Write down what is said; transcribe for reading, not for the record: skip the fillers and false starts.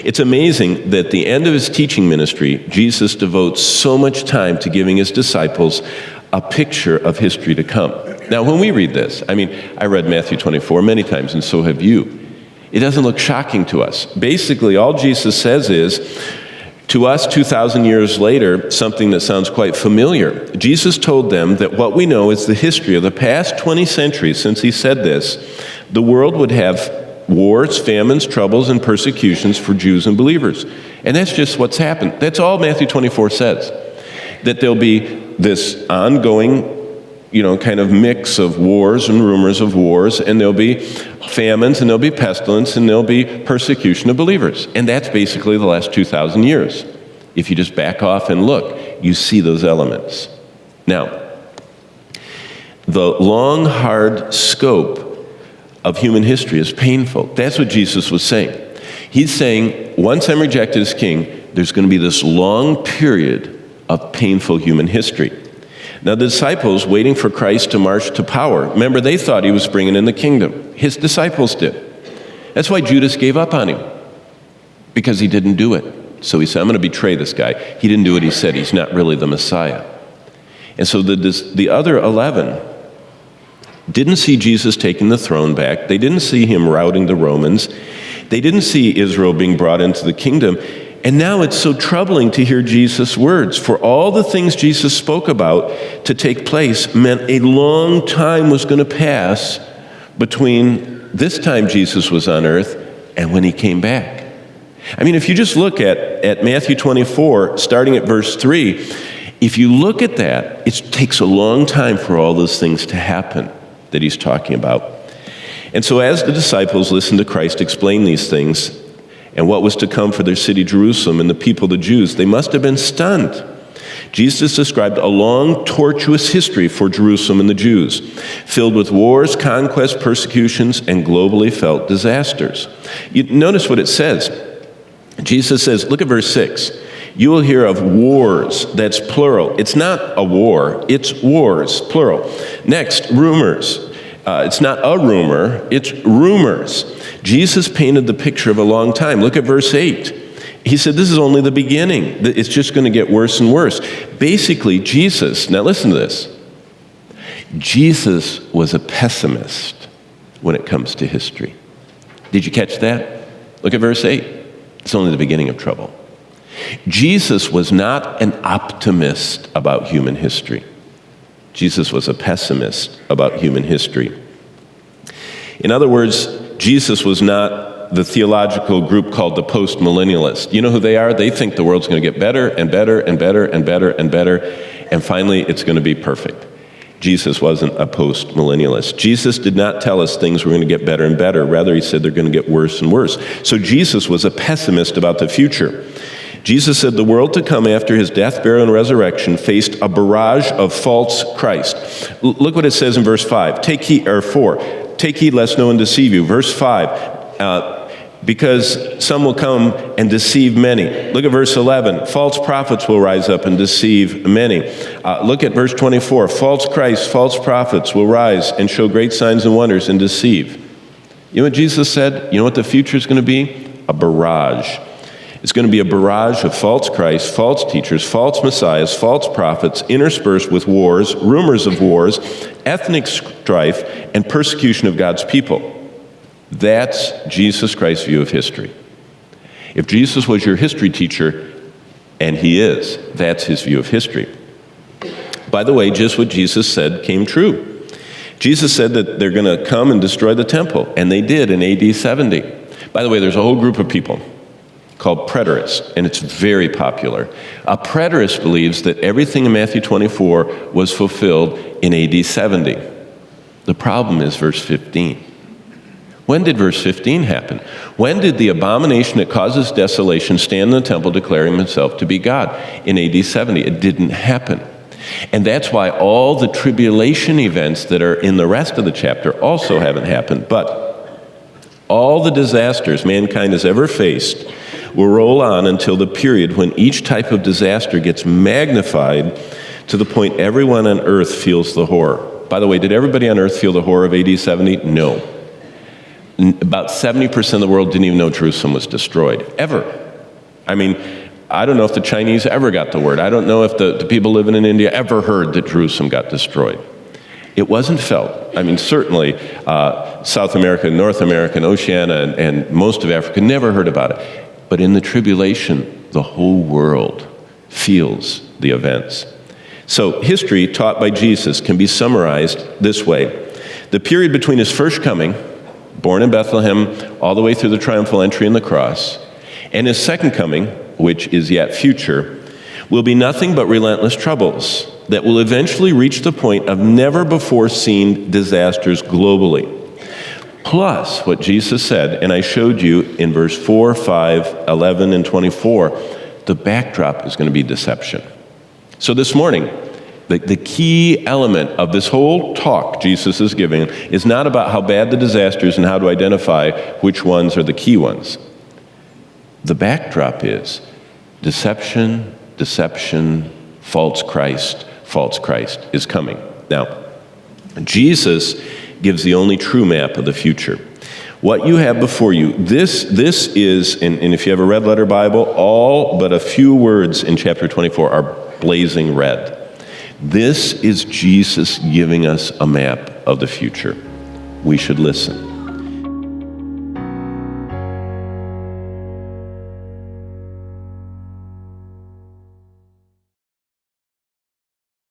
It's amazing that at the end of his teaching ministry, Jesus devotes so much time to giving his disciples a picture of history to come. Now, when we read this, I read Matthew 24 many times, and so have you. It doesn't look shocking to us. Basically, all Jesus says is, to us 2,000 years later, something that sounds quite familiar. Jesus told them that what we know is the history of the past 20 centuries since he said this. The world would have wars, famines, troubles, and persecutions for Jews and believers. And that's just what's happened. That's all Matthew 24 says. That there'll be this ongoing, kind of mix of wars and rumors of wars, and there'll be famines, and there'll be pestilence, and there'll be persecution of believers. And that's basically the last 2,000 years. If you just back off and look, you see those elements. Now, the long, hard scope of human history is painful. That's what Jesus was saying. He's saying, once I'm rejected as king, there's going to be this long period of painful human history. Now, the disciples waiting for Christ to march to power, remember, they thought he was bringing in the kingdom. His disciples did. That's why Judas gave up on him, because he didn't do it. So he said, I'm going to betray this guy. He didn't do what he said. He's not really the Messiah. And so the other 11 didn't see Jesus taking the throne back. They didn't see him routing the Romans. They didn't see Israel being brought into the kingdom. And now it's so troubling to hear Jesus' words. For all the things Jesus spoke about to take place meant a long time was going to pass between this time Jesus was on earth and when he came back. If you just look at Matthew 24, starting at verse 3, if you look at that, it takes a long time for all those things to happen that he's talking about. And so as the disciples listened to Christ explain these things and what was to come for their city Jerusalem and the people, the Jews, they must have been stunned. Jesus described a long, tortuous history for Jerusalem and the Jews, filled with wars, conquests, persecutions, and globally felt disasters. You notice what it says. Jesus says, look at verse 6. You will hear of wars. That's plural. It's not a war. It's wars, plural. Next, rumors. It's not a rumor. It's rumors. Jesus painted the picture of a long time. Look at verse 8. He said this is only the beginning. It's just going to get worse and worse. Basically, Jesus, now listen to this. Jesus was a pessimist when it comes to history. Did you catch that? Look at verse 8. It's only the beginning of trouble. Jesus was not an optimist about human history. Jesus was a pessimist about human history. In other words, Jesus was not the theological group called the post-millennialist. You know who they are? They think the world's going to get better and better and better and better and better, and finally it's going to be perfect. Jesus wasn't a post-millennialist. Jesus did not tell us things were going to get better and better. Rather, he said they're going to get worse and worse. So Jesus was a pessimist about the future. Jesus said the world to come after his death, burial, and resurrection faced a barrage of false Christ. Look what it says in verse 5. Take heed, or 4. Take heed lest no one deceive you. Verse 5. Because some will come and deceive many. Look at verse 11. False prophets will rise up and deceive many. Look at verse 24. False Christs, false prophets will rise and show great signs and wonders and deceive. You know what Jesus said? You know what the future is going to be? A barrage. It's going to be a barrage of false Christs, false teachers, false messiahs, false prophets, interspersed with wars, rumors of wars, ethnic strife, and persecution of God's people. That's Jesus Christ's view of history. If Jesus was your history teacher, and he is, that's his view of history. By the way, just what Jesus said came true. Jesus said that they're going to come and destroy the temple, and they did in AD 70. By the way, there's a whole group of people called preterists, and it's very popular. A preterist believes that everything in Matthew 24 was fulfilled in AD 70. The problem is verse 15. When did verse 15 happen? When did the abomination that causes desolation stand in the temple declaring himself to be God? In AD 70. It didn't happen. And that's why all the tribulation events that are in the rest of the chapter also haven't happened. But all the disasters mankind has ever faced will roll on until the period when each type of disaster gets magnified to the point everyone on earth feels the horror. By the way, did everybody on earth feel the horror of AD 70? No. About 70% of the world didn't even know Jerusalem was destroyed, ever. I mean, I don't know if the Chinese ever got the word. I don't know if the people living in India ever heard that Jerusalem got destroyed. It wasn't felt. I mean, certainly South America, North America, and Oceania, and most of Africa never heard about it. But in the tribulation, the whole world feels the events. So history taught by Jesus can be summarized this way. The period between his first coming, born in Bethlehem, all the way through the triumphal entry in the cross, and his second coming, which is yet future, will be nothing but relentless troubles that will eventually reach the point of never-before-seen disasters globally. Plus, what Jesus said, and I showed you in verse 4, 5, 11, and 24, the backdrop is going to be deception. So this morning, the key element of this whole talk Jesus is giving is not about how bad the disasters and how to identify which ones are the key ones. The backdrop is deception, deception, false Christ is coming. Now, Jesus gives the only true map of the future. What you have before you, this is, and if you have a red letter Bible, all but a few words in chapter 24 are blazing red. This is Jesus giving us a map of the future. We should listen.